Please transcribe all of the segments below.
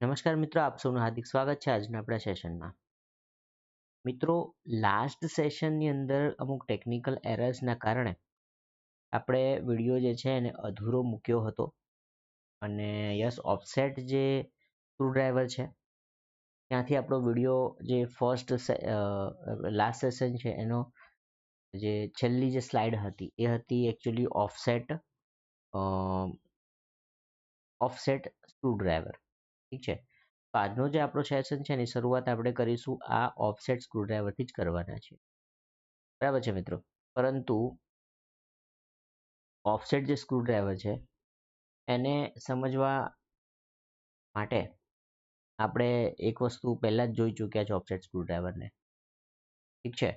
નમસ્કાર મિત્રો, આપ સૌનું હાર્દિક સ્વાગત છે આજના આપણા સેશનમાં. મિત્રો, લાસ્ટ સેશનની અંદર અમુક ટેકનિકલ એરર્સના કારણે આપણે વિડીયો જે છે એને અધૂરો મૂક્યો હતો અને યસ ઓફસેટ જે સ્ક્રૂડ્રાઈવર છે ત્યાંથી આપણો વિડીયો જે ફર્સ્ટ લાસ્ટ સેશન છે એનો જે છેલ્લી જે સ્લાઇડ હતી એ હતી એકચ્યુઅલી ઓફસેટ સ્ક્રૂડ્રાઈવર. ઠીક છે, તો આજનો જે આપણો સેશન છે એની શરૂઆત આપણે કરીશું આ ઓફસેટ સ્ક્રૂડ્રાઈવરથી જ કરવાના છે. બરાબર છે મિત્રો, પરંતુ ઓફસેટ જે સ્ક્રૂડ્રાઈવર છે એને સમજવા માટે આપણે એક વસ્તુ પહેલાં જ જોઈ ચૂક્યા છે ઓફસેટ સ્ક્રૂડ્રાઈવરને. ઠીક છે,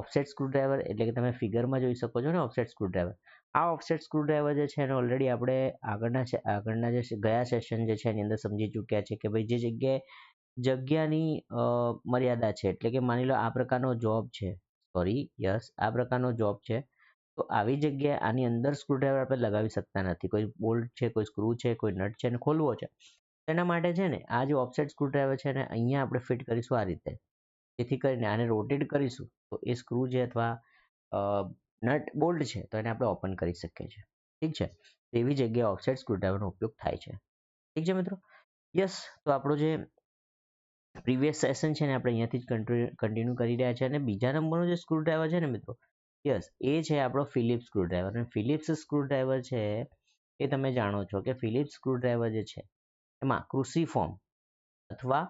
ઓફસેટ સ્ક્રૂડ્રાઈવર એટલે કે તમે ફિગરમાં જોઈ શકો છો ને ઓફસેટ સ્ક્રૂડ્રાઈવર. આ ઓફસેટ સ્ક્રૂડ્રાઈવર જે છે એને ઓલરેડી આપણે આગળના જે ગયા સેશન જે છે એની અંદર સમજી ચૂક્યા છે કે ભાઈ જે જગ્યાની મર્યાદા છે, એટલે કે માની લો આ પ્રકારનો જોબ છે, આ પ્રકારનો જોબ છે, તો આવી જગ્યાએ આની અંદર સ્ક્રૂડ્રાઈવર આપણે લગાવી શકતા નથી. કોઈ બોલ્ટ છે, કોઈ સ્ક્રૂ છે, કોઈ નટ છે ને ખોલવો છે, એના માટે છે ને આ જે ઓફસેટ સ્ક્રૂડ્રાઈવર છે ને અહીંયા આપણે ફિટ કરીશું આ રીતે. જેથી કરીને આને રોટેટ કરીશું તો એ સ્ક્રૂ છે અથવા નટ બોલ્ટ છે તો એને આપણે ઓપન કરી શકીએ છીએ. ઠીક છે, એવી જગ્યાએ ઓફસેટ સ્ક્રૂડ્રાઈવરનો ઉપયોગ થાય છે. ઠીક છે મિત્રો, યસ. તો આપણો જે પ્રીવિયસ સેશન છે ને આપણે અહીંયાથી જ કન્ટિન્યુ કરી રહ્યા છે અને બીજા નંબરનો જે સ્ક્રૂડ્રાઈવર છે ને મિત્રો, યસ, એ છે આપણો ફિલિપ્સ સ્ક્રૂડ્રાઈવર. અને ફિલિપ્સ સ્ક્રૂડ્રાઈવર છે એ તમે જાણો છો કે ફિલિપ્સ સ્ક્રૂડ્રાઈવર જે છે એમાં ક્રુસીફોર્મ અથવા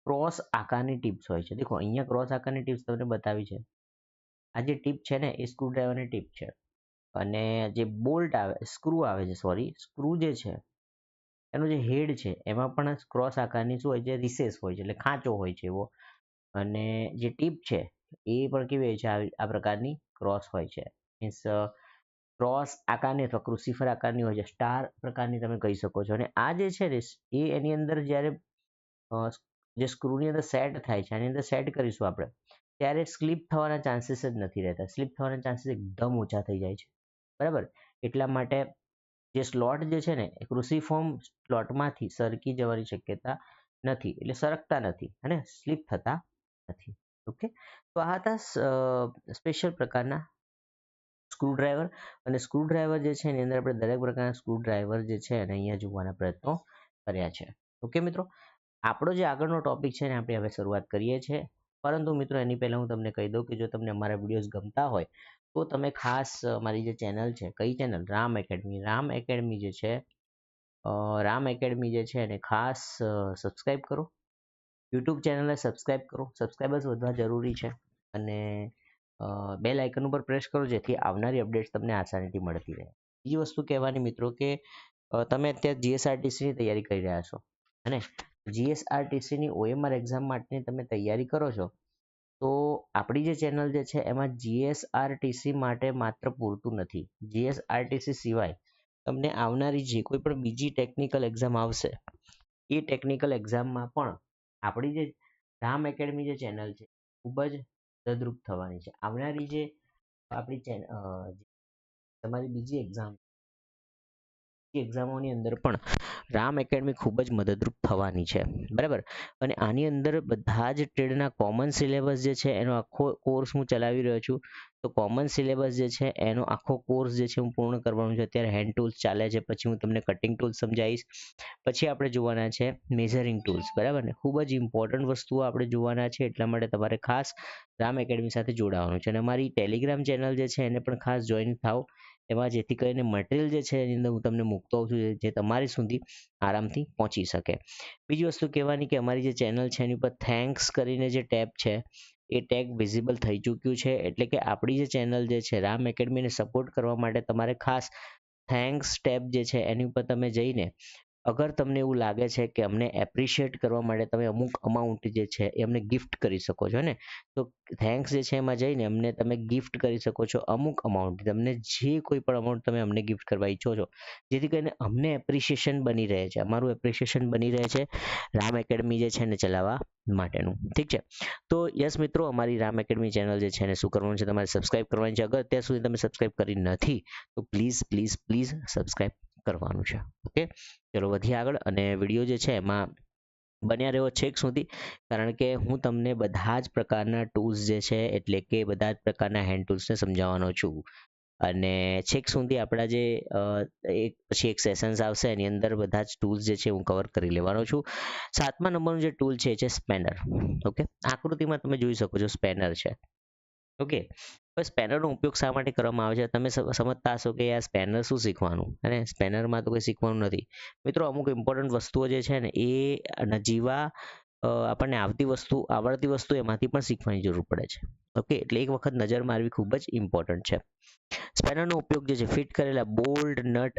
ક્રોસ આકારની ટિપ્સ હોય છે. દેખો અહીંયા ક્રોસ આકારની ટિપ્સ તમને બતાવી છે. આ જે ટીપ છે ને એ સ્ક્રૂડ્રાઈવરની ટીપ છે અને જે બોલ્ટ આવે સ્ક્રૂ જે છે એનો જે હેડ છે એમાં પણ ક્રોસ આકારની શું હોય છે, રિસેસ હોય છે, એટલે ખાંચો હોય છે એવો. અને જે ટીપ છે એ પણ કેવી હોય છે, આ પ્રકારની ક્રોસ હોય છે. મીન્સ ક્રોસ આકારની અથવા ક્રુસિફર આકારની હોય છે, સ્ટાર પ્રકારની તમે કહી શકો છો. અને આ જે છે ને એ એની અંદર જ્યારે જે સ્ક્રૂની અંદર સેટ થાય છે, આની અંદર સેટ કરીશું આપણે, ત્યારે સ્લીપ થવાના ચાન્સીસ જ નથી રહેતા. સ્લીપ થવાના ચાન્સીસ એકદમ ઓછા થઈ જાય છે. બરાબર, એટલા માટે જે સ્લોટ જે છે ને એ ક્રુસિફોર્મ સ્લોટમાંથી સરકી જવાની શક્યતા નથી, એટલે સરકતા નથી અને સ્લીપ થતા નથી. ઓકે, તો આ હતા સ્પેશિયલ પ્રકારના સ્ક્રૂડ્રાઈવર. અને સ્ક્રૂડ્રાઈવર જે છે એની અંદર આપણે દરેક પ્રકારના સ્ક્રૂડ્રાઈવર જે છે એને અહીંયા જોવાના પ્રયત્નો કર્યા છે. ઓકે મિત્રો, આપણો જે આગળનો ટોપિક છે ને આપણે હવે શરૂઆત કરીએ છીએ. પરંતુ મિત્રો એની પહેલાં હું તમને કહી દઉં કે જો તમને અમારા વિડીયોઝ ગમતા હોય તો તમે ખાસ મારી જે ચેનલ છે, કઈ ચેનલ, રામ એકેડમી જે છે એને ખાસ સબસ્ક્રાઈબ કરો. યુટ્યુબ ચેનલને સબસ્ક્રાઈબ કરો. સબસ્ક્રાઈબર્સ વધવા જરૂરી છે અને બેલ આઇકન ઉપર પ્રેસ કરો જેથી આવનારી અપડેટ્સ તમને આસાનીથી મળતી રહે. બીજી વસ્તુ કહેવાની મિત્રો કે તમે અત્યારે જીએસઆરટીસીની તૈયારી કરી રહ્યા છો અને જીએસઆરટીસીની OMR એક્ઝામ માટેની તમે તૈયારી કરો છો, તો આપણી જે ચેનલ જે છે એમાં જીએસઆરટીસી માટે માત્ર પૂરતું નથી. જીએસઆરટીસી સિવાય તમને આવનારી જે કોઈ પણ બીજી ટેકનિકલ એક્ઝામ આવશે એ ટેકનિકલ એક્ઝામમાં પણ આપણી જે રામ એકેડમી જે ચેનલ છે ખૂબ જ મદદરૂપ થવાની છે. આવનારી જે આપણી તમારી બીજી એક્ઝામોની અંદર પણ રામ એકેડમી ખૂબ જ મદદરૂપ થવાની છે. બરાબર, અને આની અંદર બધા જ ટ્રેડના કોમન સિલેબસ જે છે એનો આખો કોર્સ હું ચલાવી રહ્યો છું. તો કોમન સિલેબસ જે છે એનો આખો કોર્સ જે છે હું પૂર્ણ કરવાનો છું. અત્યારે હેન્ડ ટૂલ્સ ચાલે છે, પછી હું તમને કટિંગ ટૂલ્સ સમજાવીશ, પછી આપણે જોવાના છે મેઝરિંગ ટૂલ્સ. બરાબર ને, ખૂબ જ ઇમ્પોર્ટન્ટ વસ્તુઓ આપણે જોવાના છે. એટલા માટે તમારે ખાસ રામ એકેડમી સાથે જોડાવાનું છે અને અમારી ટેલિગ્રામ ચેનલ જે છે એને પણ ખાસ જોઈન થાઓ. એમાં જેથી કરીને મટીરિયલ જે છે એની અંદર હું તમને મૂકતો હોઉં છું જે તમારી સુધી આરામથી પહોંચી શકે. બીજી વસ્તુ કહેવાની કે અમારી જે ચેનલ છે એની ઉપર થેન્ક્સ કરીને જે ટેબ છે એ ટેગ વિઝિબલ થઈ ચૂક્યું છે. એટલે કે આપણી જે ચેનલ જે છે રામ એકેડમીને સપોર્ટ કરવા માટે તમારે ખાસ થેન્ક્સ ટેબ જે છે એની ઉપર તમે જઈને અગર તમને એવું લાગે છે કે અમને એપ્રિશિએટ કરવા માટે તમે અમુક અમાઉન્ટ જે છે એ અમને ગિફ્ટ કરી શકો છો ને, તો થેન્ક્સ જે છે એમાં જઈને અમને તમે ગિફ્ટ કરી શકો છો અમુક અમાઉન્ટ. તમને જે કોઈ પણ અમાઉન્ટ તમે અમને ગિફ્ટ કરવા ઈચ્છો છો, જેથી કરીને અમને એપ્રિશિએશન બની રહે છે, અમારું એપ્રિશિએશન બની રહે છે રામ એકેડમી જે છે એને ચલાવવા માટેનું. ઠીક છે, તો યસ મિત્રો, અમારી રામ એકેડમી ચેનલ જે છે એને શું કરવાનું છે, તમારે સબસ્ક્રાઈબ કરવાની છે. અગર અત્યાર સુધી તમે સબસ્ક્રાઈબ કરી નથી તો પ્લીઝ સબસ્ક્રાઈબ કરવાનું છે. ઓકે, ચલો વધીએ આગળ. અને વિડીયો જે છે એમાં બન્યા રહ્યો છેક સુધી, કારણ કે હું તમને બધા જ પ્રકારના ટૂલ્સ જે છે એટલે કે બધા જ પ્રકારના હેન્ડ ટૂલ્સને સમજાવવાનો છું. અને છેક સુધી આપણા જે એક પછી એક સેશન્સ આવશે એની અંદર બધા જ ટૂલ્સ જે છે હું કવર કરી લેવાનો છું. 7મા નંબરનું જે ટૂલ છે એ છે સ્પેનર. ઓકે, આકૃતિમાં તમે જોઈ શકો છો સ્પેનર છે. ઓકે, હવે સ્પેનરનો ઉપયોગ શા માટે કરવામાં આવે છે? તમે સમજતા હશો કે આ સ્પેનર શું શીખવાનું, અને સ્પેનરમાં તો કંઈ શીખવાનું નથી. મિત્રો, અમુક ઇમ્પોર્ટન્ટ વસ્તુઓ જે છે ને એ નજીવા આપણને આવડતી વસ્તુ એમાંથી પણ શીખવાની જરૂર પડે છે. ઓકે, એટલે એક વખત નજર મારવી ખૂબ જ ઇમ્પોર્ટન્ટ છે. સ્પેનરનો ઉપયોગ જે છે ફિટ કરેલા બોલ્ટ, નટ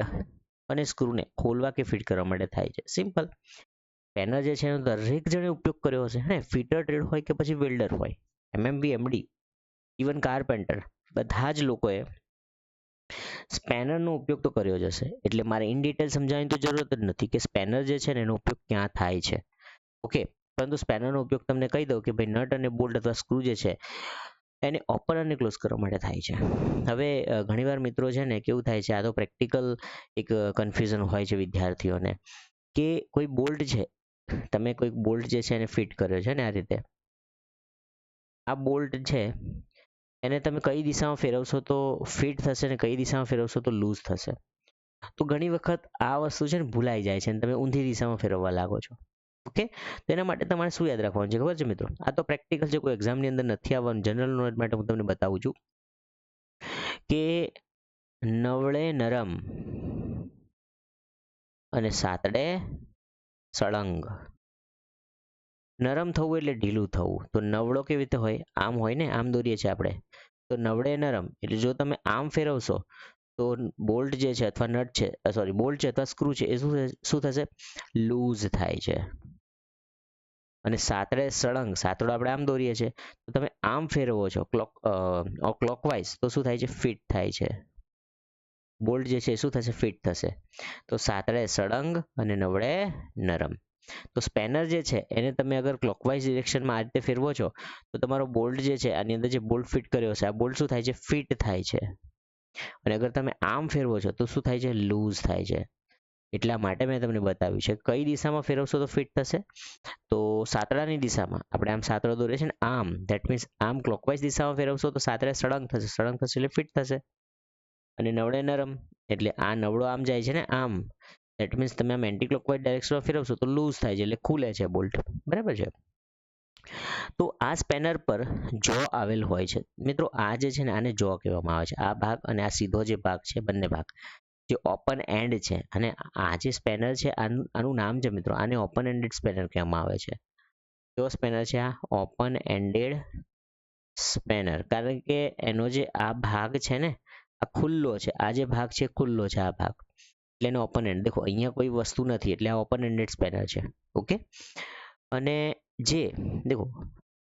અને સ્ક્રૂને ખોલવા કે ફિટ કરવા માટે થાય છે. સિમ્પલ. સ્પેનર જે છે એનો દરેક જણે ઉપયોગ કર્યો હશે, હે, ફિટર ટ્રેડ હોય કે પછી વેલ્ડર હોય, MMB, MD, ઇવન કારપેન્ટર, બધા જ લોકોએ સ્પેનરનો ઉપયોગ તો કર્યો જ હશે. એટલે મારે ઇન ડિટેલ સમજાવવાની તો જરૂરત જ નથી કે સ્પેનર જે છે ને એનો ઉપયોગ ક્યાં થાય છે. ઓકે, પરંતુ સ્પેનરનો ઉપયોગ તમને કહી દઉં કે ભાઈ નટ અને બોલ્ટ અથવા સ્ક્રૂ જે છે એને ઓપન અને ક્લોઝ કરવા માટે થાય છે. હવે ઘણીવાર મિત્રો છે ને કેવું થાય છે, આ તો પ્રેક્ટિકલ એક કન્ફ્યુઝન હોય છે વિદ્યાર્થીઓને, કે કોઈ બોલ્ટ છે, તમે કોઈ બોલ્ટ જે છે એને ફિટ કર્યો છે ને આ રીતે, આ બોલ્ટ છે એને તમે કઈ દિશામાં ફેરવશો તો ફિટ થશે ને કઈ દિશામાં ફેરવશો તો લૂઝ થશે. તો ઘણી વખત આ વસ્તુ છે ને ભૂલાઈ જાય છે અને તમે ઊંધી દિશામાં ફેરવવા લાગો છો. ઓકે, તો એના માટે તમારે શું યાદ રાખવાનું છે ખબર છે મિત્રો? આ તો પ્રેક્ટિકલ છે, કોઈ એક્ઝામની અંદર નથી આવવાનું, જનરલ નોલેજ માટે હું તમને બતાવું છું કે નવળે નરમ અને સાતડે સળંગ. નરમ થવું એટલે ઢીલું થવું. તો નવળો કેવી રીતે હોય? આમ હોય ને, આમ દોરીએ છીએ આપણે. તો નવળે નરમ એટલે જો તમે આમ ફેરવશો તો બોલ્ટ જે છે અથવા નટ છે, સોરી બોલ્ટ છે અથવા સ્ક્રૂ છે એ શું થશે? લૂઝ થાય છે. અને સાતડે સળંગ, સાતડો આપણે આમ દોરીએ છીએ, તો તમે આમ ફેરવો છો ક્લોકવાઇઝ તો શું થાય છે? ફિટ થાય છે. બોલ્ટ જે છે એ શું થશે? ફિટ થશે. તો સાતડે સળંગ અને નવળે નરમ. તો સ્પેનર જે છે એને તમે અગર ક્લોકવાઇઝ ડિરેક્શનમાં આ રીતે ફેરવો છો તો તમારો બોલ્ટ જે છે આની અંદર જે બોલ્ટ ફિટ કર્યો છે આ બોલ્ટ શું થાય છે? ફિટ થાય છે. અને અગર તમે આમ ફેરવો છો તો શું થાય છે? લૂઝ થાય છે. એટલા માટે મેં તમને બતાવ્યું છે કઈ દિશામાં ફેરવશો તો ફિટ થશે. તો સાતડાની દિશામાં આપણે આમ સાતડો દોરીએ છીએ ને આમ, ધેટ મીન્સ આમ ક્લોકવાઇઝ દિશામાં ફેરવશો તો સાતડે સળંગ થશે, સળંગ થશે એટલે ફિટ થશે. અને નવળે નરમ એટલે આ નવળો આમ જાય છે ને આમ, ધેટ મીન્સ તમે આમ એન્ટી ક્લોકવાઇઝ ડાયરેક્શનમાં ફેરવશો તો લૂઝ થાય છે એટલે ખુલે છે બોલ્ટ. બરાબર છે? તો આ સ્પેનર પર જો આવેલ હોય છે મિત્રો, આ જે છે ને આને જો કહેવામાં આવે છે. આ ભાગ અને આ સીધો જે ભાગ છે, બંને ભાગ જે ઓપન એન્ડ છે, અને આ જે સ્પેનર છે આનું નામ છે મિત્રો, આને ઓપન એન્ડેડ સ્પેનર કહેવામાં આવે છે. કેવો સ્પેનર છે આ? Open ended spanner. કારણ કે એનો જે આ ભાગ છે ને આ ખુલ્લો છે, આ જે ભાગ છે ખુલ્લો છે આ ભાગ, એટલે એને ઓપન એન્ડ. દેખો અહીંયા કોઈ વસ્તુ નથી એટલે આ ઓપન એન્ડેડ સ્પેનર છે. ઓકે, અને જે દેખો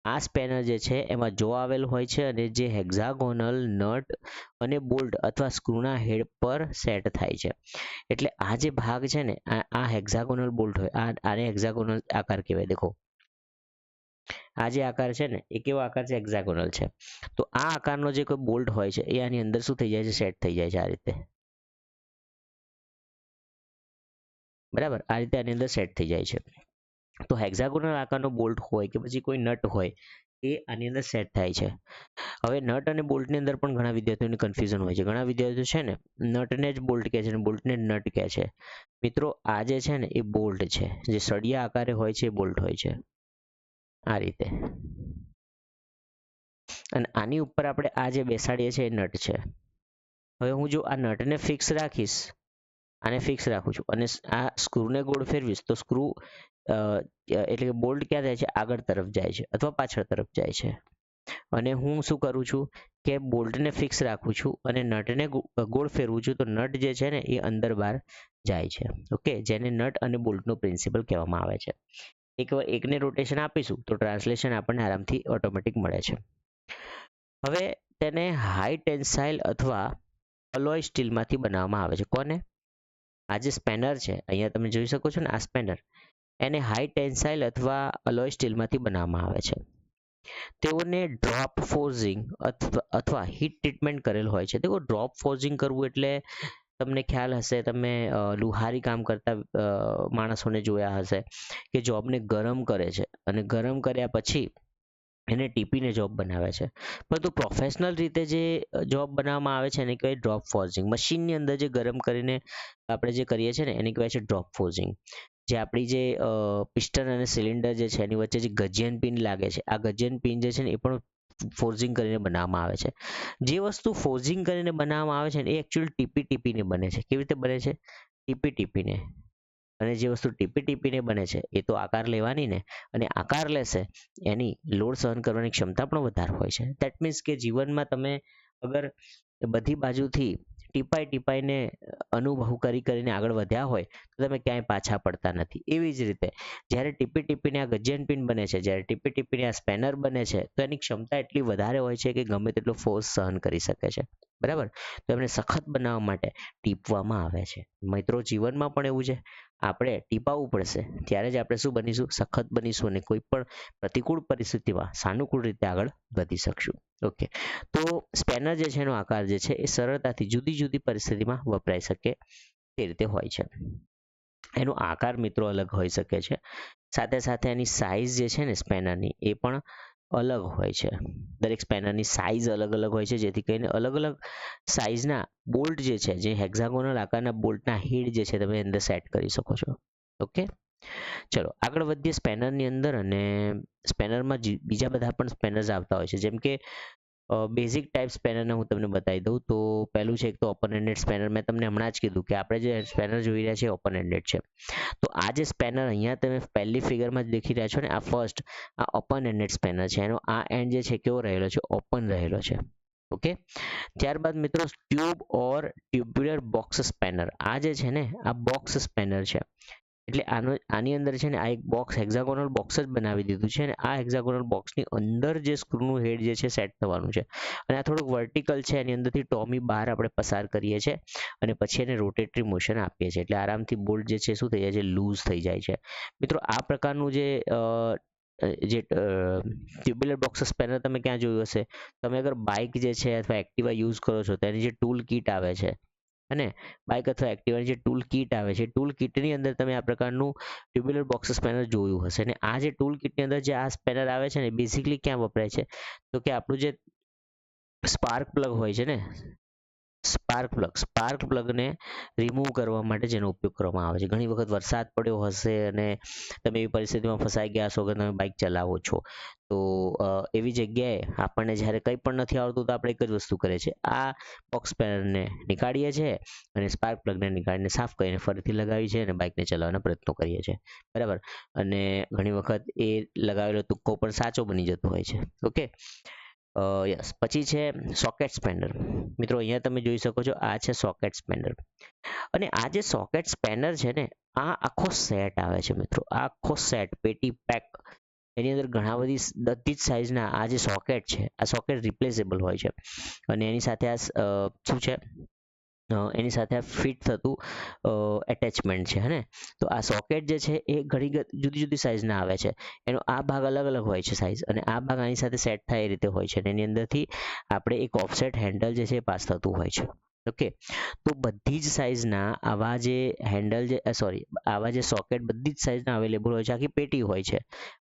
આ સ્પેનર જે છે એમાં જો આવેલ હોય છે અને જે હેક્ઝાગોનલ નટ અને બોલ્ટ અથવા સ્ક્રૂના હેડ પર સેટ થાય છે. એટલે આ જે ભાગ છે ને આ હેક્ઝાગોનલ બોલ્ટ હોય, આને હેક્ઝાગોનલ આકાર કહેવાય. દેખો આ જે આકાર છે ને એ કેવો આકાર છે? હેક્ઝાગોનલ છે. તો આ આકારનો જે કોઈ બોલ્ટ હોય છે એ આની અંદર શું થઈ જાય છે? સેટ થઈ જાય છે આ રીતે. બરાબર, આ રીતે આની અંદર સેટ થઈ જાય છે. તો હેક્ઝાગોનલ આકારનો બોલ્ટ હોય કે પછી કોઈ નટ હોય એ આની અંદર સેટ થાય છે. હવે નટ અને બોલ્ટની અંદર પણ ઘણા વિદ્યાર્થીઓને કન્ફ્યુઝન હોય છે. ઘણા વિદ્યાર્થીઓ છે ને નટને જ બોલ્ટ કહે છે અને બોલ્ટને નટ કહે છે. મિત્રો, આ જે છે ને એ બોલ્ટ છે, જે સળિયા આકારે હોય છે એ બોલ્ટ હોય છે આ રીતે. અને આની ઉપર આપણે આ જે બેસાડીએ છીએ એ નટ છે. હવે હું જો આ નટને ફિક્સ રાખીશ, આને ફિક્સ રાખું છું અને આ સ્ક્રૂને ગોળ ફેરવીશ તો સ્ક્રૂ એટલે કે બોલ્ટ ક્યાં જાય છે? આગળ તરફ જાય છે અથવા પાછળ તરફ જાય છે. અને હું શું કરું છું કે બોલ્ટને ફિક્સ રાખું છું અને નટને ગોળ ફેરવું છું તો નટ જે છે ને એ અંદર બહાર જાય છે. ઓકે, જેને નટ અને બોલ્ટનો પ્રિન્સિપલ કહેવામાં આવે છે. એકને રોટેશન આપીશું તો ટ્રાન્સલેશન આપણને આરામથી ઓટોમેટિક મળે છે. હવે તેને હાઈ ટેન્સાઇલ અથવા અલોય સ્ટીલમાંથી બનાવવામાં આવે છે. કોને? આ જે સ્પેનર છે, અહીંયા તમે જોઈ શકો છો ને આ સ્પેનર, એને હાઈ ટેન્સાઇલ અથવા અલોય સ્ટીલમાંથી બનાવવામાં આવે છે. તેઓને ડ્રોપ ફોર્જિંગ અથવા હીટ ટ્રીટમેન્ટ કરેલ હોય છે. તેઓ ડ્રોપ ફોર્જિંગ કરવું એટલે તમને ખ્યાલ હશે, તમે લુહારી કામ કરતા માણસોને જોયા હશે કે જોબને ગરમ કરે છે અને ગરમ કર્યા પછી એને ટીપીને જોબ બનાવે છે. પરંતુ પ્રોફેશનલ રીતે જે જોબ બનાવવામાં આવે છે એને કહેવાય ડ્રોપ ફોર્જિંગ. મશીનની અંદર જે ગરમ કરીને આપણે જે કરીએ છીએ ને એને કહેવાય છે ડ્રોપ ફોર્જિંગ. જે આપણી જે પિસ્ટન અને સિલિન્ડર જે છે એની વચ્ચે જે ગજિયન પિન લાગે છે, આ ગજિયન પિન જે છે ને એ પણ ફોર્જિંગ કરીને બનાવવામાં આવે છે. જે વસ્તુ ફોર્જિંગ કરીને બનાવવામાં આવે છે ને એ એકચ્યુઅલી ટીપીને બને છે. કેવી રીતે બને છે? ટીપીને. અને જે વસ્તુ ટીપીને બને છે એ તો આકાર લેવાની ને, અને આકાર લેશે એની લોડ સહન કરવાની ક્ષમતા પણ વધારે હોય છે. દેટ મીન્સ કે જીવનમાં તમે અગર બધી બાજુથી ટીપાઈને અનુભવ કરીને આગળ વધ્યા હોય તો તમે ક્યાંય પાછા પડતા નથી. એવી જ રીતે જ્યારે ટીપીને આ ગજિયન પિન બને છે, જ્યારે ટીપીને આ સ્પેનર બને છે, તો એની ક્ષમતા એટલી વધારે હોય છે કે ગમે તેટલો ફોર્સ સહન કરી શકે છે. બરાબર? તો એમને સખત બનાવવા માટે ટીપવામાં આવે છે. મિત્રો, જીવનમાં પણ એવું છે. આપણે ટીપાવવું પડશે ત્યારે જ આપણે શું બનીશું? સખત બનીશું અને કોઈ પણ પ્રતિકૂળ પરિસ્થિતિમાં સાનુકૂળ રીતે આગળ વધી શકશું. ઓકે, તો સ્પેનર જે છે એનો આકાર જે છે એ સરળતાથી જુદી જુદી પરિસ્થિતિમાં વપરાઈ શકે તે રીતે હોય છે. એનો આકાર મિત્રો અલગ હોઈ શકે છે. સાથે સાથે એની સાઇઝ જે છે ને સ્પેનરની એ પણ અલગ હોય છે. દરેક સ્પેનરની સાઇઝ અલગ હોય છે, જેથી કરીને અલગ સાઇઝના બોલ્ટ જે છે, જે હેક્ઝાગોનલ આકારના બોલ્ટના હેડ જે છે તમે અંદર સેટ કરી શકો છો. ઓકે, ચલો આગળ વધીએ સ્પેનરની અંદર. અને સ્પેનરમાં બીજા બધા પણ સ્પેનર્સ આવતા હોય છે. જેમ કે બેઝિક ટાઈપ સ્પેનરને હું તમને બતાવી દઉં તો પહેલું છે એક તો ઓપન એન્ડેડ સ્પેનર. મેં તમને હમણાં જ કીધું કે આપણે જે સ્પેનર જોઈ રહ્યા છીએ ઓપન એન્ડેડ છે. તો આ જે સ્પેનર અહીંયા તમે પહેલી ફિગરમાં જ દેખી રહ્યા છો ને, આ ફર્સ્ટ આ ઓપન એન્ડેડ સ્પેનર છે. એનો આ એન્ડ જે છે કેવો રહેલો છે? ઓપન રહેલો છે. ઓકે, ત્યારબાદ મિત્રો ટ્યુબ્યુલર બોક્સ સ્પેનર. આ જે છે ને આ બોક્સ સ્પેનર છે. એટલે આની અંદર છે ને આ એક બોક્સ હેક્ઝાગોનલ બોક્સ જ બનાવી દીધું છે. અને આ હેક્ઝાગોનલ બોક્સની અંદર જે સ્ક્રૂનું હેડ જે છે સેટ થવાનું છે. અને આ થોડુંક વર્ટિકલ છે. એની અંદરથી ટોમી બહાર આપણે પસાર કરીએ છીએ અને પછી એને રોટેટરી મોશન આપીએ છીએ. એટલે આરામથી બોલ્ટ જે છે શું થઈ જાય છે? લૂઝ થઈ જાય છે. મિત્રો, આ પ્રકારનું જે ટ્યુબ્યુલર બોક્સ સ્પેનર તમે ક્યાં જોયું હશે? તમે અગર બાઇક જે છે અથવા એક્ટિવા યુઝ કરો છો તો એની જે ટૂલ કીટ આવે છે, અને બાઇક અથવા એક્ટિવાની જે ટૂલ કીટ આવે છે, ટૂલ કીટની અંદર તમે આ પ્રકારનું ટ્યુબ્યુલર બોક્સ સ્પેનર જોયું હશે. અને આ જે ટૂલ કીટની અંદર જે આ સ્પેનર આવે છે ને બેઝિકલી ક્યાં વપરાય છે? તો કે આપણું જે સ્પાર્ક પ્લગ હોય છે ને, સ્પાર્ક પ્લગને રિમૂવ કરવા માટે જેનો ઉપયોગ કરવામાં આવે છે. ઘણી વખત વરસાદ પડ્યો હશે અને તમે એવી પરિસ્થિતિમાં ફસાઈ ગયા હશો કે તમે બાઇક ચલાવો છો, તો એવી જગ્યાએ આપણને જ્યારે કંઈ પણ નથી આવડતું તો આપણે એક જ વસ્તુ કરીએ છીએ, આ બોક્સ સ્પેનરને નીકાળીએ છીએ અને સ્પાર્ક પ્લગને નીકાળીને સાફ કરીને ફરીથી લગાવી છે અને બાઇકને ચલાવવાના પ્રયત્નો કરીએ છીએ. બરાબર? અને ઘણી વખત એ લગાવેલો તુક્કો પણ સાચો બની જતો હોય છે. Okay, yes. પછી છે સોકેટ સ્પેનર. મિત્રો, અહીંયા તમે જોઈ શકો છો, આ છે સોકેટ સ્પેનર. અને આ જે સોકેટ સ્પેનર છે ને, આ આખો સેટ આવે છે મિત્રો. આ આખો સેટ પેટી પેક, એની અંદર બધી જ સાઇઝના આ જે સોકેટ છે, આ સોકેટ રિપ્લેસેબલ હોય છે. અને એની સાથે આ શું છે? એની સાથે આ ફિટ થતું એટેચમેન્ટ છે. હે, તો આ સોકેટ જે છે એ ઘણી જુદી જુદી સાઇઝના આવે છે. એનો આ ભાગ અલગ હોય છે સાઇઝ, અને આ ભાગ આની સાથે સેટ થાય એ રીતે હોય છે. અને એની અંદરથી આપણે એક ઓફસેટ હેન્ડલ જે છે એ પાસ થતું હોય છે. ઓકે, તો બધી જ સાઇઝના આવા જે હેન્ડલ આવા જે સોકેટ બધી જ સાઇઝના અવેલેબલ હોય છે. આખી પેટી હોય છે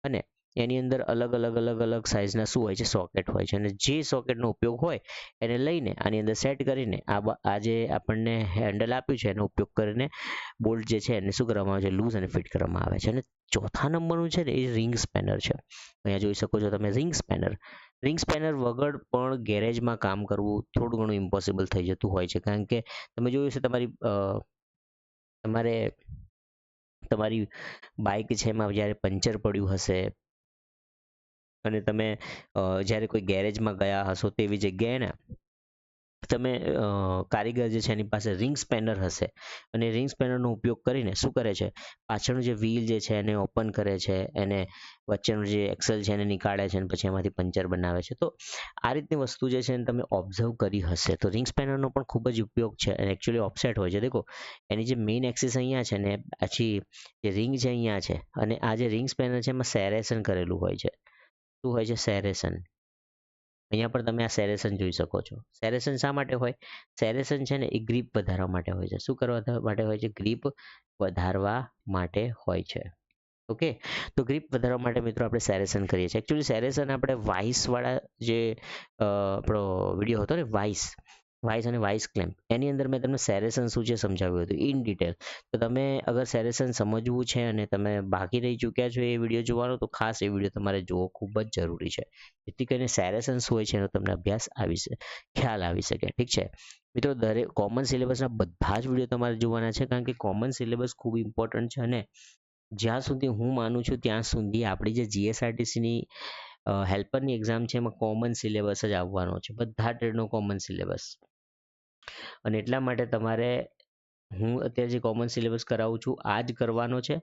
અને એની અંદર અલગ સાઇઝના શું હોય છે? સોકેટ હોય છે. અને જે સોકેટનો ઉપયોગ હોય એને લઈને આની અંદર સેટ કરીને આ જે આપણને હેન્ડલ આપ્યું છે એનો ઉપયોગ કરીને બોલ્ટ જે છે એને શું કરવામાં આવે છે? લૂઝ અને ફિટ કરવામાં આવે છે. અને ચોથા નંબરનું છે ને એ રિંગ સ્પેનર છે. અહીંયા જોઈ શકો છો તમે રિંગ સ્પેનર વગર પણ ગેરેજમાં કામ કરવું થોડું ઘણું ઇમ્પોસિબલ થઈ જતું હોય છે. કારણ કે તમે જોયું હશે તમારી બાઇક છે એમાં જ્યારે પંચર પડ્યું હશે અને તમે જ્યારે કોઈ ગેરેજમાં ગયા હશો તેવી જગ્યાએ ને તમે કારીગર જે છે એની પાસે રિંગ સ્પેનર હશે અને રિંગ સ્પેનરનો ઉપયોગ કરીને શું કરે છે? પાછળનું જે વ્હીલ જે છે એને ઓપન કરે છે, એને વચ્ચેનું જે એક્સલ છે એને નીકાળે છે અને પછી એમાંથી પંચર બનાવે છે. તો આ રીતની વસ્તુ જે છે એને તમે ઓબ્ઝર્વ કરી હશે. તો રિંગ સ્પેનરનો પણ ખૂબ જ ઉપયોગ છે અને એકચ્યુઅલી ઓફસેટ હોય છે. દેખો, એની જે મેઇન એક્સિસ અહીંયા છે ને પછી જે રિંગ છે અહીંયા છે, અને આ જે રિંગ સ્પેનર છે એમાં સેરેશન કરેલું હોય છે. શું હોય છે? સેરેશન. અહીંયા પણ તમે આ સેરેસન જોઈ શકો છો. સેરેસન શા માટે હોય? સેરેસન છે ને એ ગ્રીપ વધારવા માટે હોય છે. શું કરવા માટે હોય છે? ગ્રીપ વધારવા માટે હોય છે. ઓકે, તો ગ્રીપ વધારવા માટે મિત્રો આપણે સેરેસન કરીએ છીએ. એકચ્યુઅલી સેરેસન આપણે વાઇસવાળા જે આપણો વિડીયો હતો ને વાઇસ અને વાઇસ ક્લેમ્પ, એની અંદર મેં તમને સેરેસન શું છે સમજાવ્યું હતું ઇન ડિટેલ. તો તમે અગર સેરેસન સમજવું છે અને તમે બાકી રહી ચૂક્યા છો એ વિડીયો જોવાનો, તો ખાસ એ વિડીયો તમારે જોવો ખૂબ જ જરૂરી છે, જેથી કરીને સેરેસન શું હોય છે એનો તમને અભ્યાસ ખ્યાલ આવી શકે. ઠીક છે મિત્રો, દરેક કોમન સિલેબસના બધા જ વિડીયો તમારે જોવાના છે, કારણ કે કોમન સિલેબસ ખૂબ ઇમ્પોર્ટન્ટ છે. અને જ્યાં સુધી હું માનું છું ત્યાં સુધી આપણી જે જીએસઆરટીસીની હેલ્પરની એક્ઝામ છે એમાં કોમન સિલેબસ જ આવવાનો છે, બધા ટ્રેડનો કોમન સિલેબસ. અને એટલા માટે તમારે હું અત્યારે જે કોમન સિલેબસ કરાવું છું આ જ કરવાનો છે.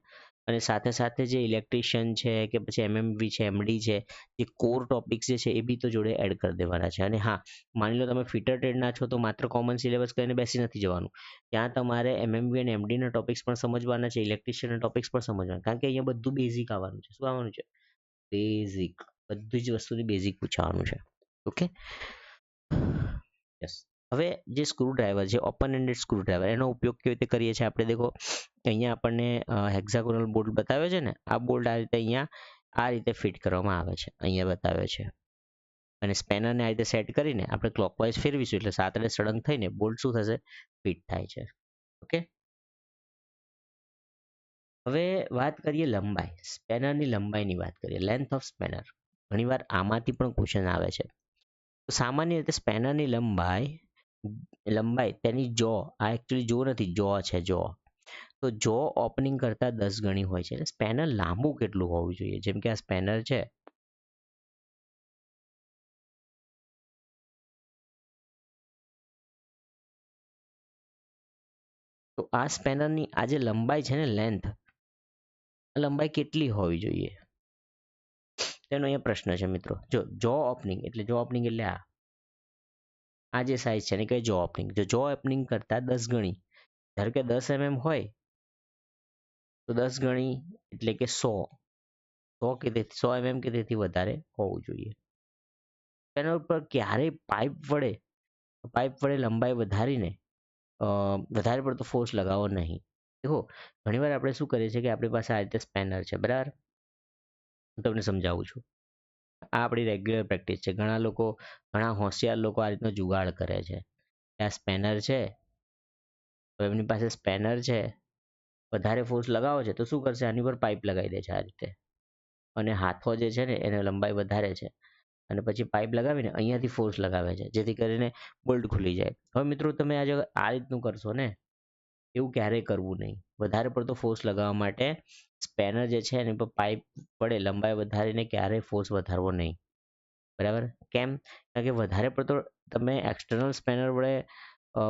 અને સાથે સાથે જે ઇલેક્ટ્રિશિયન છે કે પછી એમએમવી છે, એમડી છે, જે કોર ટોપિક્સ જે છે એ બી તો જોડે એડ કરી દેવાના છે. અને હા, માની લો તમે ફિટર ટ્રેડના છો તો માત્ર કોમન સિલેબસ કરીને બેસી નથી જવાનું, ત્યાં તમારે એમએમવી અને એમડીના ટોપિક્સ પણ સમજવાના છે, ઇલેક્ટ્રિશિયનના ટોપિક્સ પણ સમજવાના, કારણ કે અહીંયા બધું બેઝિક આવવાનું છે. શું આવવાનું છે? બેઝિક, બધી જ વસ્તુની બેઝિક પૂછવાનું છે. Okay, yes. હવે જે સ્ક્રૂ ડ્રાઈવર છે, ઓપન એન્ડેડ સ્ક્રૂ ડ્રાઈવર, એનો ઉપયોગ કેવી રીતે કરીએ છીએ આપણે? દેખો, અહીંયા આપણને હેક્ઝાગોનલ બોલ્ટ બતાવ્યો છે ને, આ બોલ્ટ આ રીતે અહીંયા આ રીતે ફિટ કરવામાં આવે છે, અહીંયા બતાવ્યો છે. અને સ્પેનરને આ રીતે સેટ કરીને આપણે ક્લોકવાઇઝ ફેરવીશું એટલે સાથે સળંગ થઈને બોલ્ટ શું થશે? ફિટ થાય છે. ઓકે, હવે વાત કરીએ લંબાઈ, સ્પેનરની લંબાઈની વાત કરીએ, લેન્થ ઓફ સ્પેનર. ઘણીવાર આમાંથી પણ ક્વેશ્ચન આવે છે. તો સામાન્ય રીતે સ્પેનરની લંબાઈ તેની જો, આ એકચ્યુઅલી જો નથી, જો છે, જો. તો જો ઓપનિંગ કરતાં 10 ગણી હોય છે. એટલે સ્પેનર લાંબુ કેટલું હોવું જોઈએ? જેમ કે આ સ્પેનર છે, તો આ સ્પેનરની આ જે લંબાઈ છે ને, લેન્થ, લંબાઈ કેટલી હોવી જોઈએ તેનો અહીંયા પ્રશ્ન છે મિત્રો. જો ઓપનિંગ એટલે આ જે સાઇઝ છે ને કે જો ઓપનિંગ, જો ઓપનિંગ કરતાં 10 ગણી, ધારો કે 10 mm હોય તો 10 ગણી એટલે કે 100 mm કે તેથી વધારે હોવું જોઈએ. તેના ઉપર ક્યારેય પાઇપ વડે લંબાઈ વધારીને વધારે પડતો ફોર્સ લગાવવો નહીં. દેખો, ઘણીવાર આપણે શું કરીએ છીએ કે આપણી પાસે આ રીતે સ્પેનર છે, બરાબર? હું તમને સમજાવું છું. આ આપણી રેગ્યુલર પ્રેક્ટિસ છે. ઘણા હોશિયાર લોકો આ રીતનો જુગાડ કરે છે. આ સ્પેનર છે, તો એમની પાસે સ્પેનર છે, વધારે ફોર્સ લગાવો છે તો શું કરશે? આની પર પાઇપ લગાવી દે છે આ રીતે, અને હાથો જે છે ને એને લંબાઈ વધારે છે, અને પછી પાઇપ લગાવીને અહીંયાથી ફોર્સ લગાવે છે, જેથી કરીને બોલ્ટ ખુલી જાય. હવે મિત્રો, તમે આ રીતનું કરશો ને, એવું ક્યારેય કરવું નહીં. વધારે પડતો ફોર્સ લગાવવા માટે સ્પેનર જે છે એની પર પાઇપ વડે લંબાઈ વધારીને ક્યારેય ફોર્સ વધારવો નહીં, બરાબર? કેમ? કારણ કે વધારે પડતો તમે એક્સટર્નલ સ્પેનર વડે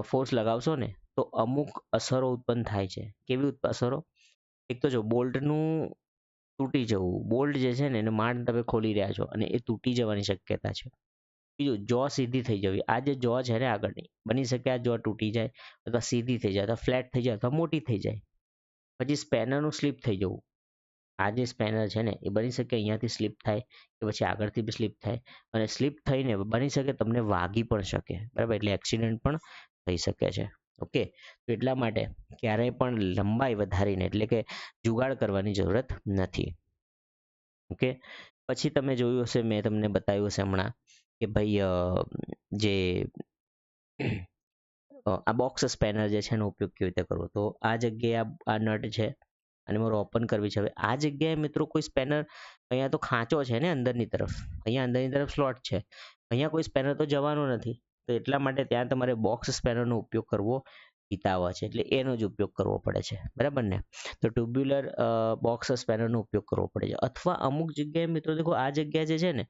ફોર્સ લગાવશો ને તો અમુક અસરો ઉત્પન્ન થાય છે. કેવી અસરો? એક તો જો બોલ્ટનું તૂટી જવું, બોલ્ટ જે છે ને એને માંડ તમે ખોલી રહ્યા છો અને એ તૂટી જવાની શક્યતા છે. બીજું, જો સીધી થઈ જવી. આ જે જો છે ને આગળની, બની શકે આ જો તૂટી જાય અથવા સીધી થઈ જાય અથવા ફ્લેટ થઈ જાય અથવા મોટી થઈ જાય. પછી સ્પેનરનું સ્લીપ થઈ જવું. આ જે સ્પેનર છે ને એ બની શકે અહીંયાથી સ્લીપ થાય કે પછી આગળથી બી સ્લીપ થાય, અને સ્લીપ થઈને બની શકે તમને વાગી પણ શકે, બરાબર? એટલે એક્સિડન્ટ પણ થઈ શકે છે. ઓકે, તો એટલા માટે ક્યારેય પણ લંબાઈ વધારીને એટલે કે જુગાડ કરવાની જરૂરત નથી. ઓકે, પછી તમે જોયું હશે, મેં તમને બતાવ્યું હશે હમણાં કે ભાઈ જે આ બોક્સ સ્પેનર જે છે એનો ઉપયોગ કેવી રીતે કરવો. તો આ જગ્યાએ આ નટ છે અને મારે ઓપન કરવી છે. હવે આ જગ્યાએ મિત્રો કોઈ સ્પેનર, અહીંયા તો ખાંચો છે ને અંદરની તરફ, અહીંયા અંદરની તરફ સ્લોટ છે, અહીંયા કોઈ સ્પેનર તો જવાનો નથી. તો એટલા માટે ત્યાં તમારે બોક્સ સ્પેનરનો ઉપયોગ કરવો હિતાવહ છે, એટલે એનો જ ઉપયોગ કરવો પડે છે, બરાબર ને? તો ટ્યુબ્યુલર બોક્સ સ્પેનરનો ઉપયોગ કરવો પડે છે. અથવા અમુક જગ્યાએ મિત્રો દેખો, આ જગ્યા જે છે ને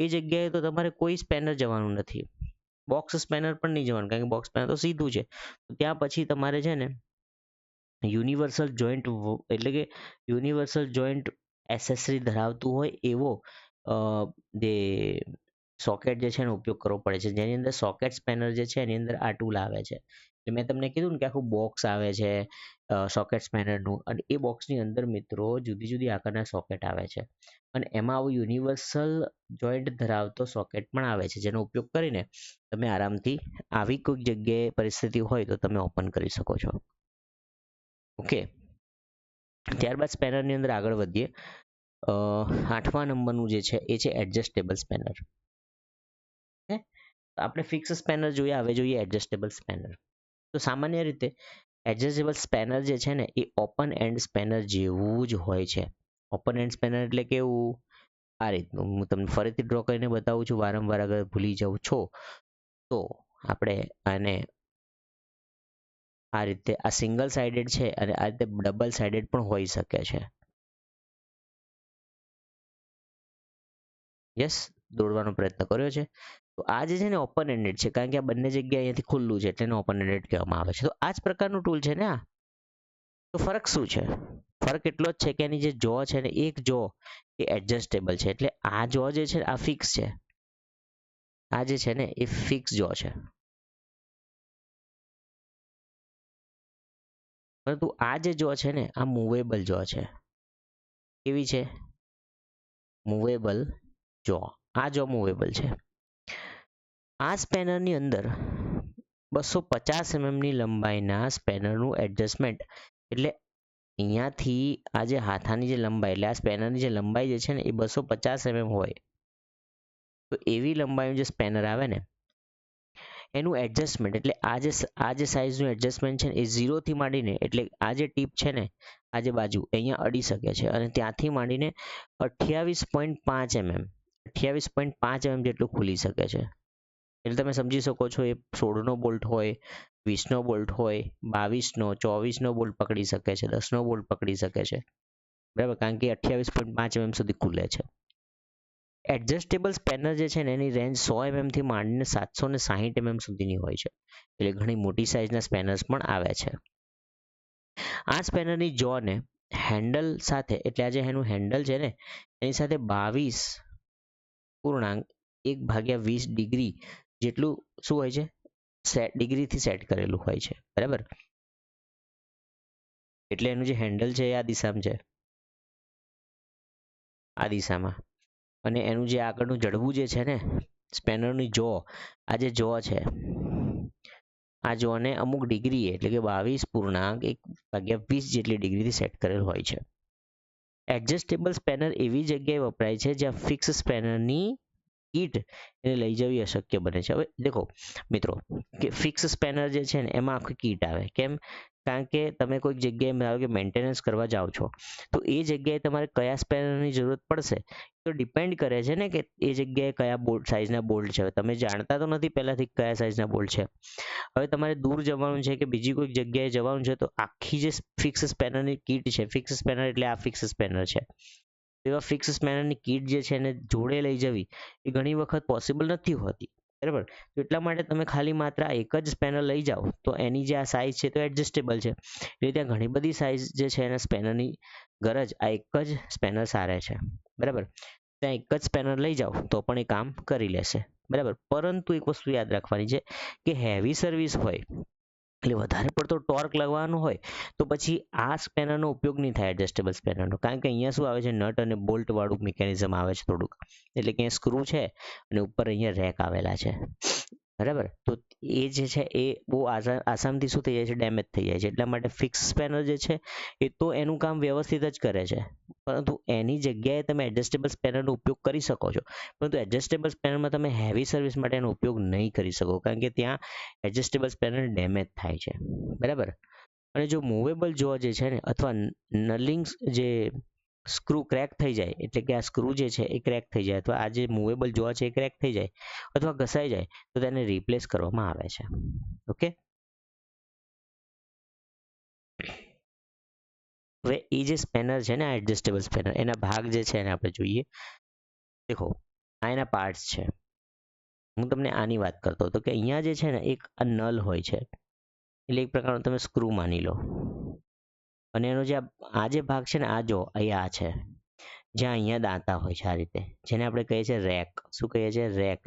એ જગ્યાએ તો તમારે કોઈ સ્પેનર જવાનું નથી, બોક્સ સ્પેનર પણ નહીં જવાનું, કારણ કે બોક્સ સ્પેનર તો સીધું છે. ત્યાં પછી તમારે છે ને યુનિવર્સલ જોઈન્ટ, એટલે કે યુનિવર્સલ જોઈન્ટ એસેસરી ધરાવતું હોય એવો જે સોકેટ જે છે એનો ઉપયોગ કરવો પડે છે, જેની અંદર સોકેટ સ્પેનર જે છે એની અંદર આ ટૂલ આવે છે. મેં તમને કીધું ને કે આખું બોક્સ આવે છે સોકેટ સ્પેનરનું, અને એ બોક્સની અંદર મિત્રો જુદી જુદી આકારના સોકેટ આવે છે, અને એમાં આવું યુનિવર્સલ જોઈન્ટ ધરાવતો સોકેટ પણ આવે છે, જેનો ઉપયોગ કરીને તમે આરામથી આવી કોઈક જગ્યાએ પરિસ્થિતિ હોય તો તમે ઓપન કરી શકો છો. ઓકે, ત્યારબાદ સ્પેનરની અંદર આગળ વધીએ. 8મા નંબરનું જે છે એ છે એડજસ્ટેબલ સ્પેનર. આપણે ફિક્સ સ્પેનર જોઈએ, હવે જોઈએ એડજસ્ટેબલ સ્પેનર. તો સામાન્ય રીતે એડજસ્ટેબલ સ્પેનર જે છે ને એ ઓપન એન્ડ સ્પેનર જેવું જ હોય છે. ઓપન એન્ડ સ્પેનર એટલે કેવું? આ રીતનું હું તમને ફરીથી ડ્રો કરીને બતાવું છું. વારંવાર અગર ભૂલી જાઉં છો તો આપણે આને આ રીતે, આ સિંગલ સાઇડેડ છે અને આ રીતે ડબલ સાઇડેડ પણ હોઈ શકે છે. યસ, દોડવાનો પ્રયત્ન કર્યો છે. તો આ જે છે ને ઓપન એન્ડેડ છે, કારણ કે આ બંને જગ્યાએ અહીંયાથી ખુલ્લું છે એટલે એને ઓપન એન્ડેડ કહેવામાં આવે છે. તો આ જ પ્રકારનું ટૂલ છે ને આ. તો ફરક શું છે? ફરક એટલો જ છે કે એની જે જો છે ને, એક જો એ એડજસ્ટેબલ છે, એટલે આ જો જે છે આ ફિક્સ છે. આ જે છે ને એ ફિક્સ જો છે, પરંતુ આ જે જો છે ને આ મૂવેબલ જો છે. કેવી છે? મૂવેબલ જો. આ જો મૂવેબલ છે. આ સ્પેનરની અંદર 250 ની લંબાઈના સ્પેનરનું એડજસ્ટમેન્ટ, એટલે અહીંયાથી આ જે હાથાની જે લંબાઈ, એટલે આ સ્પેનરની જે લંબાઈ જે છે ને એ 250 હોય. તો એવી લંબાઈનું જે સ્પેનર આવે ને એનું એડજસ્ટમેન્ટ, એટલે આ જે સાઇઝનું એડજસ્ટમેન્ટ છે ને એ 0થી માંડીને, એટલે આ જે ટીપ છે ને આ જે બાજુ અહીંયા અડી શકે છે, અને ત્યાંથી માંડીને 28.5 mm જેટલું ખુલી શકે છે. એટલે તમે સમજી શકો છો એ 16નો બોલ્ટ હોય, 20નો બોલ્ટ હોય, 22નો, 24નો બોલ્ટ પકડી શકે છે, 10નો બોલ્ટ પકડી શકે છે, બરાબર, કારણ કે 28.5 mm સુધી ખુલે છે. એડજસ્ટેબલ સ્પેનર જે છે ને એની રેન્જ 100 mm થી માંડીને 760 mm સુધીની હોય છે, એટલે ઘણી મોટી સાઇઝના સ્પેનર્સ પણ આવે છે. આ સ્પેનરની જોને હેન્ડલ સાથે, એટલે આ જે એનું હેન્ડલ છે ને એની સાથે 22.1/20 ડિગ્રી જેટલું શું હોય છે? ડિગ્રીથી સેટ કરેલું હોય છે, બરાબર. એટલે એનું જે હેન્ડલ છે એ આ દિશામાં છે, આ દિશામાં, અને એનું જે આગળનું જડબું જે છે ને સ્પેનરની જો, આ જે જો છે આ જોને અમુક ડિગ્રી, એટલે કે 22.1/20 જેટલી ડિગ્રીથી સેટ કરેલ હોય છે. એડજસ્ટેબલ સ્પેનર એવી જગ્યાએ વપરાય છે જ્યાં ફિક્સ સ્પેનરની કીટ એને લઈ જવી અશક્ય બને છે. હવે દેખો મિત્રો કે ફિક્સ સ્પેનર જે છે ને એમાં આખી કીટ આવે. કેમ? કારણ કે તમે કોઈક જગ્યાએ ધારો કે મેન્ટેનન્સ કરવા જાઓ છો, તો એ જગ્યાએ તમારે કયા સ્પેનરની જરૂરત પડશે તો ડિપેન્ડ કરે છે ને કે એ જગ્યાએ કયા બોલ્ટ સાઇઝના બોલ્ટ છે. તમે જાણતા તો નથી પહેલાંથી કયા સાઇઝના બોલ્ટ છે. હવે તમારે દૂર જવાનું છે કે બીજી કોઈક જગ્યાએ જવાનું છે, તો આખી જે ફિક્સ સ્પેનરની કીટ છે, ફિક્સ સ્પેનર એટલે આ ફિક્સ સ્પેનર છે, એવા ફિક્સ સ્પેનરની કીટ જે છે એને જોડે લઈ જવી એ ઘણી વખત પોસિબલ નથી હોતી, બરાબર. તો એટલા માટે તમે ખાલી માત્ર આ એક જ સ્પેનર લઈ જાઓ તો એની જે આ સાઇઝ છે તો એડજસ્ટેબલ છે, એટલે ત્યાં ઘણી બધી સાઇઝ જે છે એના સ્પેનરની ગરજ આ એક જ સ્પેનર સારે છે, બરાબર. ત્યાં એક જ સ્પેનર લઈ જાઓ તો પણ એ કામ કરી લેશે, બરાબર. પરંતુ એક વસ્તુ યાદ રાખવાની છે કે હેવી સર્વિસ હોય, એટલે વધારે પડતો ટોર્ક લાગવાનો હોય તો પછી આ સ્પેનરનો ઉપયોગ નહીં થાય, એડજસ્ટેબલ સ્પેનરનો, કારણ કે અહીંયા શું આવે છે, નટ અને બોલ્ટ વાળું મિકેનિઝમ આવે છે થોડુંક, એટલે કે સ્ક્રૂ છે અને ઉપર અહીંયા રેક આવેલા છે, બરાબર. તો એ જે છે એ બહુ આસાનથી શું થઈ જાય છે, ડેમેજ થઈ જાય છે. એટલા માટે ફિક્સ સ્પેનર જે છે એ તો એનું કામ વ્યવસ્થિત જ કરે છે, પરંતુ એની જગ્યાએ તમે એડજસ્ટેબલ સ્પેનરનો ઉપયોગ કરી શકો છો, પરંતુ એડજસ્ટેબલ સ્પેનરમાં તમે હેવી સર્વિસ માટે એનો ઉપયોગ નહીં કરી શકો, કારણ કે ત્યાં એડજસ્ટેબલ સ્પેનર ડેમેજ થાય છે, બરાબર. અને જો મૂવેબલ જો જે છે ને અથવા નલિંગ્સ જે સ્ક્રૂ ક્રેક થઈ જાય, એટલે કે આ સ્ક્રૂ જે છે એ ક્રેક થઈ જાય, અથવા આ જે મૂવેબલ જો છે એ ક્રેક થઈ જાય અથવા ઘસાઈ જાય તો તેને રિપ્લેસ કરવામાં આવે છે. ઓકે, હવે એ જે સ્પેનર છે ને આ એડજસ્ટેબલ સ્પેનર, એના ભાગ જે છે એને આપણે જોઈએ. દેખો આ એના પાર્ટ્સ છે. હું તમને આની વાત કરતો હતો કે અહીંયા જે છે ને એક આ નલ હોય છે, એટલે એક પ્રકારનો તમે સ્ક્રૂ માની લો, અને એનો જે આ જે ભાગ છે ને આ જો અહીંયા છે, જ્યાં અહીંયા દાંતા હોય છે આ રીતે, જેને આપણે કહીએ છીએ રેક. શું કહીએ છીએ? રેક.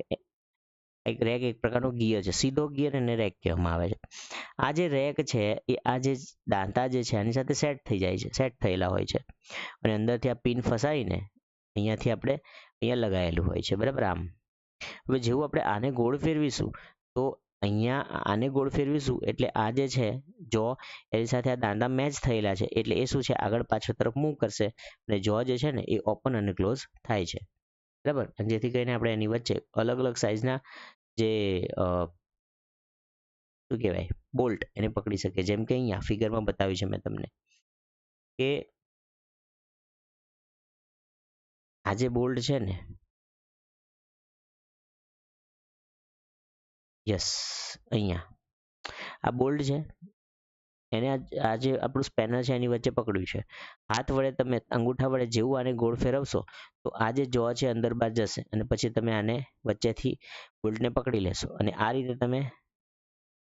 એક રેક એક પ્રકારનો ગિયર છે, સીધો ગિયર એને રેક કહેવામાં આવે છે. આ જે રેક છે એ આ જે દાંતા જે છે આની સાથે સેટ થઈ જાય છે, સેટ થયેલા હોય છે અને અંદરથી આ પિન ફસાઈને અહીંયાથી આપણે અહીંયા લગાવેલું હોય છે, બરાબર. આમ હવે જેવું આપણે આને ગોળ ફેરવીશું તો અહીંયા આને ગોળ ફેરવીશું એટલે આ જે છે જો એની સાથે આ દાંડા મેચ થયેલા છે એટલે એ શું છે આગળ પાછળ તરફ મૂવ કરશે અને જો જે છે ને એ ઓપન અને ક્લોઝ થાય છે, બરાબર. અને જેથી કરીને આપણે એની વચ્ચે અલગ અલગ સાઇઝના જે શું કહેવાય બોલ્ટ એને પકડી શકીએ. જેમ કે અહીંયા ફિગરમાં બતાવ્યું છે મેં તમને કે આ જે બોલ્ટ છે ને, યસ, અહીંયા આ બોલ્ટ છે એને આ જે આપણું સ્પેનર છે એની વચ્ચે પકડ્યું છે. હાથ વડે તમે અંગૂઠા વડે જેવું આને ગોળ ફેરવશો તો આ જે જો છે અંદર બહાર જશે અને પછી તમે આને વચ્ચેથી બોલ્ટને પકડી લેશો અને આ રીતે તમે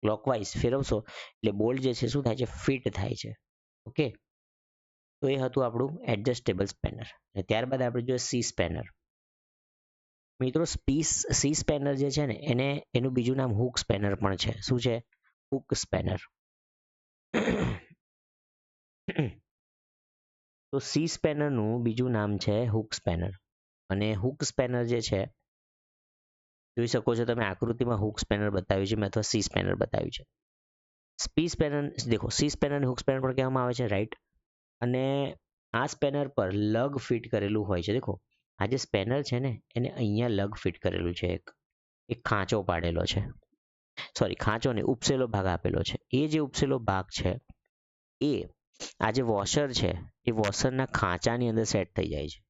ક્લોકવાઇઝ ફેરવશો એટલે બોલ્ટ જે છે શું થાય છે, ફિટ થાય છે. ઓકે, તો એ હતું આપણું એડજસ્ટેબલ સ્પેનર. અને ત્યારબાદ આપણે જોઈએ સી સ્પેનર. મિત્રો સી સ્પેનર જે છે ને એનું બીજું નામ હુક સ્પેનર પણ છે. શું છે? Hook spanner. તો સી સ્પેનરનું બીજું નામ છે હુક સ્પેનર. અને હુક સ્પેનર જે છે જોઈ શકો છો તમે આકૃતિમાં હુક સ્પેનર બતાવ્યું છે મેં અથવા સી સ્પેનર બતાવ્યું છે. સી સ્પેનર દેખો, સી સ્પેનર અને હુક સ્પેનર પણ કહેવામાં આવે છે, રાઈટ. અને આ સ્પેનર પર લગ ફિટ કરેલું હોય છે. દેખો આ જે સ્પેનર છે ને એને અહીંયા લગ ફિટ કરેલું છે, એક ખાંચો પાડેલો છે, સોરી ખાંચો ને ઉપસેલો ભાગ આપેલો છે. એ જે ઉપસેલો ભાગ છે એ આ જે વોશર છે એ વોશરના ખાંચાની અંદર સેટ થઈ જાય છે,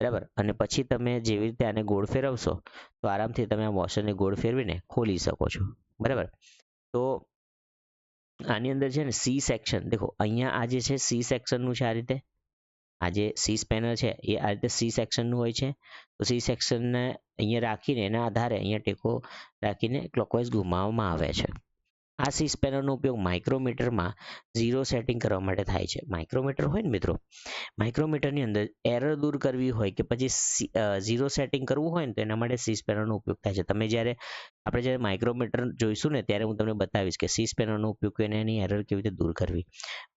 બરાબર. અને પછી તમે જેવી રીતે આને ગોળ ફેરવશો તો આરામથી તમે આ વોશરને ગોળ ફેરવીને ખોલી શકો છો, બરાબર. તો આની અંદર છે ને સી સેક્શન, દેખો અહીંયા આ જે છે સી સેક્શનનું છે. આ રીતે આ જે સી સ્પેનર છે એ આ રીતે સી સેક્શનનું હોય છે. તો સી સેક્શનને અહીંયા રાખીને એના આધારે અહીંયા ટેકો રાખીને ક્લોકવાઇઝ ઘુમાવવામાં આવે છે. આ સી સ્પેનરનો ઉપયોગ માઇક્રોમીટરમાં ઝીરો સેટિંગ કરવા માટે થાય છે. માઇક્રોમીટર હોય ને મિત્રો, માઇક્રોમીટરની અંદર એરર દૂર કરવી હોય કે પછી ઝીરો સેટિંગ કરવું હોય ને તો એના માટે સી સ્પેનરનો ઉપયોગ થાય છે. આપણે જ્યારે માઇક્રોમીટર જોઈશું ને ત્યારે હું તમને બતાવીશ કે સી સ્પેનરનો ઉપયોગ કરીને એની એરર કેવી રીતે દૂર કરવી.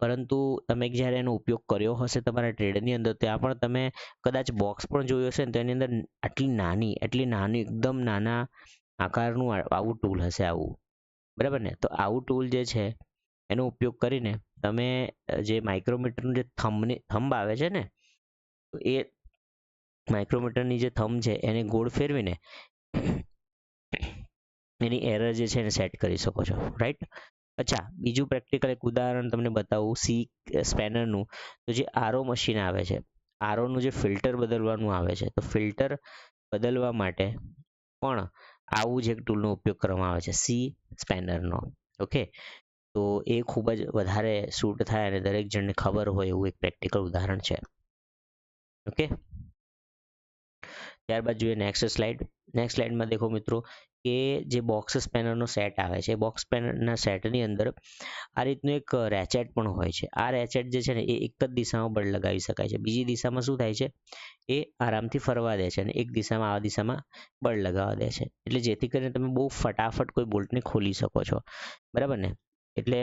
પરંતુ તમે જ્યારે એનો ઉપયોગ કર્યો હશે તમારા ટ્રેડની અંદર ત્યાં પણ તમે કદાચ બોક્સ પણ જોયું હશે ને તો એની અંદર એટલી નાની એકદમ નાના આકારનું આવું ટૂલ હશે, આવું, બરાબર ને. તો આવું ટૂલ જે છે એનો ઉપયોગ કરીને તમે જે માઇક્રોમીટરનું જે થંબ આવે છે ને તો એ માઇક્રોમીટરની જે થંબ છે એને ગોળ ફેરવીને એની એરર જે છે એને સેટ કરી શકો છો, રાઈટ. અચ્છા, બીજું પ્રેક્ટિકલ એક ઉદાહરણ તમને બતાવું સી સ્પેનરનું. તો જે આરો મશીન આવે છે, આરોનું જે ફિલ્ટર બદલવાનું આવે છે, તો ફિલ્ટર બદલવા માટે પણ આવું જ એક ટૂલનો ઉપયોગ કરવામાં આવે છે, સી સ્પેનરનો. ઓકે, તો એ ખૂબ જ વધારે સૂટ થાય અને દરેક જણને ખબર હોય એવું એક પ્રેક્ટિકલ ઉદાહરણ છે. ઓકે, ત્યારબાદ જોઈએ નેક્સ્ટ સ્લાઇડ. નેક્સ્ટ સ્લાઇડમાં દેખો મિત્રો કે જે બોક્સ સ્પેનરનો સેટ આવે છે, બોક્સ સ્પેનરના સેટની અંદર આ રીતનું એક રેચેટ પણ હોય છે. આ રેચેટ જે છે ને એ એક જ દિશામાં બળ લગાવી શકાય છે. બીજી દિશામાં શું થાય છે એ આરામથી ફરવા દે છે અને એક દિશામાં આ દિશામાં બળ લગાવવા દે છે, એટલે જેથી કરીને તમે બહુ ફટાફટ કોઈ બોલ્ટને ખોલી શકો છો, બરાબર ને. એટલે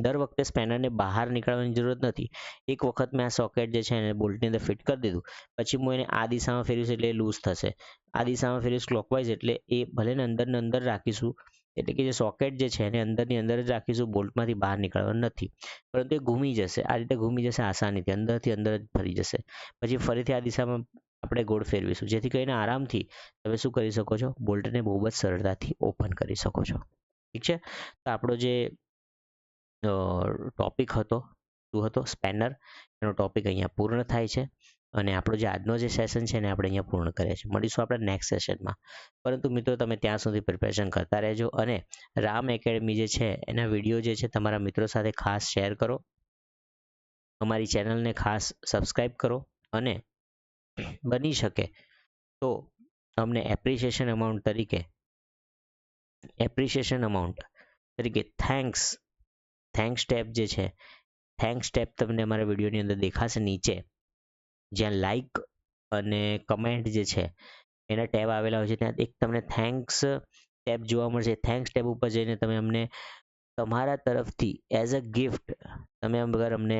દર વખતે સ્પેનરને બહાર નીકળવાની જરૂરત નથી. એક વખત મેં આ સોકેટ જે છે એને બોલ્ટની અંદર ફિટ કરી દીધું, પછી હું એને આ દિશામાં ફેરવીશ એટલે એ લૂઝ થશે, આ દિશામાં ફેરવીશ ક્લોકવાઇઝ એટલે એ ભલે ને અંદર રાખીશું, એટલે કે જે સોકેટ જે છે એને અંદરની અંદર જ રાખીશું, બોલ્ટમાંથી બહાર નીકળવાનું નથી, પરંતુ એ ઘૂમી જશે, આ રીતે ઘૂમી જશે આસાનીથી, અંદરથી અંદર જ ફરી જશે. પછી ફરીથી આ દિશામાં આપણે ગોળ ફેરવીશું, જેથી કરીને આરામથી તમે શું કરી શકો છો, બોલ્ટને બહુ જ સરળતાથી ઓપન કરી શકો છો. ઠીક છે, તો આપણો જે ટોપિક હતો શું હતો, સ્પેનર, એનો ટોપિક અહીંયા પૂર્ણ થાય છે અને આપણો જે આજનો જે સેશન છે એને આપણે અહીંયા પૂર્ણ કરીએ છીએ. મળીશું આપણે નેક્સ્ટ સેશનમાં. પરંતુ મિત્રો તમે ત્યાં સુધી પ્રિપેરેશન કરતા રહેજો અને રામ એકેડમી જે છે એના વિડીયો જે છે તમારા મિત્રો સાથે ખાસ શેર કરો, અમારી ચેનલને ખાસ સબસ્ક્રાઈબ કરો અને બની શકે તો અમને એપ્રિસિએશન અમાઉન્ટ તરીકે થેન્ક્સ ટેબ જે છે, થેન્ક્સ ટેબ તમને અમારા વિડીયોની અંદર દેખાશે નીચે, જ્યાં લાઈક અને કમેન્ટ જે છે એના ટેબ આવેલા હોય છે. ત્યાં એક તમને થેન્ક્સ ટેબ જોવા મળશે. થેન્ક્સ ટેબ ઉપર જઈને તમે અમને તમારા તરફથી એઝ અ ગિફ્ટ તમે અગર અમને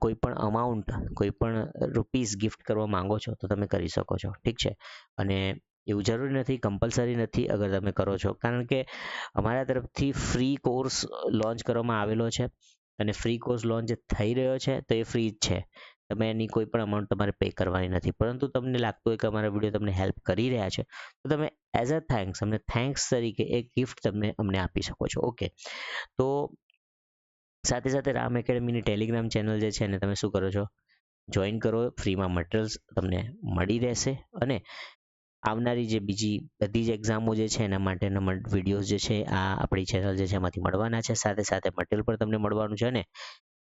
કોઈ પણ અમાઉન્ટ, કોઈ પણ રૂપીસ ગિફ્ટ કરવા માંગો છો તો તમે કરી શકો છો. ઠીક છે. અને એવું જરૂરી નથી, કમ્પલસરી નથી અગર તમે કરો છો, કારણ કે અમારા તરફથી ફ્રી કોર્સ લોન્ચ કરવામાં આવેલો છે અને ફ્રી કોર્સ લોન્ચ થઈ રહ્યો છે તો એ ફ્રી જ છે. તમે એની કોઈ પણ અમાઉન્ટ તમારે પે કરવાની નથી. પરંતુ તમને લાગતું હોય કે અમારા વિડીયો તમને હેલ્પ કરી રહ્યા છે તો તમે એઝ અ થેન્ક્સ, અમને થેન્ક્સ તરીકે એક ગિફ્ટ તમને અમને આપી શકો છો. ઓકે, તો સાથે સાથે રામ એકેડમીની ટેલિગ્રામ ચેનલ જે છે એને તમે શું કરો છો, જોઈન કરો. ફ્રીમાં મટીરિયલ્સ તમને મળી રહેશે અને આવનારી જે બીજી બધી જ એક્ઝામો જે છે એના માટેના વિડીયોઝ જે છે આ આપણી ચેનલ જે છે એમાંથી મળવાના છે. સાથે સાથે મટીરિયલ પણ તમને મળવાનું છે અને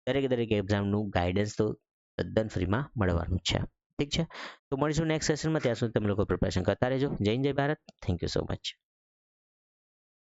દરેક એક્ઝામનું ગાઈડન્સ તો તદ્દન ફ્રીમાં મળવાનું જ છે. ઠીક છે, તો મળીશું નેક્સ્ટ સેશનમાં. ત્યાં સુધી તમે લોકો પ્રિપેરેશન કરતા રહેજો. જય હિન્દ, જય Bharat. Thank you so much.